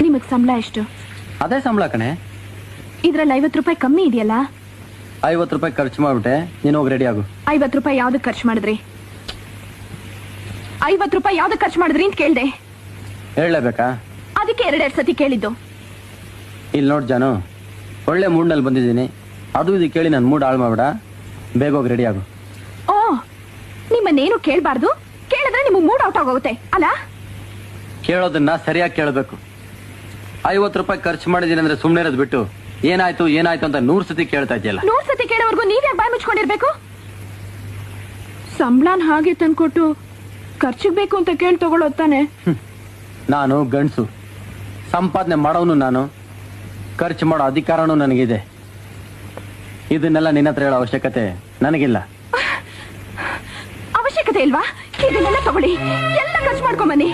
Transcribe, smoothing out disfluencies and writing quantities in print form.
ನಿಮಗ್ ಸಂಬಳ ಎಷ್ಟು? ಅದೇ ಸಂಬಳ ಕಣೆ. ಇದ್ರಲ್ಲಿ 50 ರೂಪಾಯಿ ಕಮ್ಮಿ ಇದೆಯಲ್ಲ? 50 ರೂಪಾಯಿ ಖರ್ಚು ಮಾಡ್ಬಿಟ್ಟೆ, ನೀನು ಹೋಗಿ ರೆಡಿ ಆಗು. 50 ರೂಪಾಯಿ ಯಾವ್ದಕ್ ಖರ್ಚು ಮಾಡಿದ್ರಿ? 50 ರೂಪಾಯಿ ಯಾವ್ದಕ್ ಖರ್ಚು ಮಾಡಿದ್ರಿ ಅಂತ ಕೇಳ್ದೆ. ಹೇಳಲೇಬೇಕಾ? ಅದಕ್ಕೆ 2 ಸತಿ ಕೇಳಿದ್ದು. ಇಲ್ಲಿ ನೋಡ್ ಜಾನು, ಒಳ್ಳೆ ಮೂಡ್ನಲ್ಲಿ ಬಂದಿದ್ದೀನಿ. ಅದು ಇದು ಕೇಳಿ ನನ್ನ ಮೂಡ್ ಹಾಳು ಮಾಡ್ಬೇಡ. ಬೇಗ ಹೋಗಿ ರೆಡಿ ಆಗು. ಓ, ನಿಮ್ಮನ್ನೇನು ಕೇಳಬಾರ್ದು, ಕೇಳಿದ್ರೆ ನಿಮ್ಗೆ ಮೂಡ್ ಔಟ್ ಆಗೋಗುತ್ತೆ ಅಲ್ಲ? ಕೇಳೋದನ್ನ ಸರಿಯಾಗಿ ಕೇಳಬೇಕು. 50 ರೂಪಾಯಿ ಖರ್ಚು ಮಾಡಿದೀನಿ ಅಂದ್ರೆ ಸುಮ್ಮನೆ ಇರೋದು ಬಿಟ್ಟು ಏನಾಯ್ತು ಏನಾಯ್ತು ಅಂತ 100 ಸತಿ ಕೇಳ್ತಾ ಇದೆಯಲ್ಲ. 100 ಸತಿ ಕೇಳೋವರೆಗೂ ನೀವ್ಯಾಕೆ ಬಾಯ್ ಮುಚ್ಕೊಂಡಿರ್ಬೇಕು? ಸಂಬಳನ್ ಹಾಗೆ ತಂದ್ಕೊಟ್ಟು ಖರ್ಚಿಗೆ ಬೇಕು ಅಂತ ಕೇಳಿ ತಗೊಳ್ಳೋದು ತಾನೆ. ನಾನು ಗಂಡಸು, ಸಂಪಾದನೆ ಮಾಡೋನು ನಾನು, ಖರ್ಚು ಮಾಡೋ ಅಧಿಕಾರನೂ ನನಗಿದೆ. ಇದನ್ನೆಲ್ಲ ನಿನ್ನ ಹತ್ರ ಹೇಳೋ ಅವಶ್ಯಕತೆ ನನಗಿಲ್ಲ. ಅವಶ್ಯಕತೆ ಇಲ್ವಾ? ಇದನ್ನೆಲ್ಲ ತಗೊಳ್ಳಿ, ಎಲ್ಲ ಖರ್ಚು ಮಾಡ್ಕೊಂಬನ್ನಿ.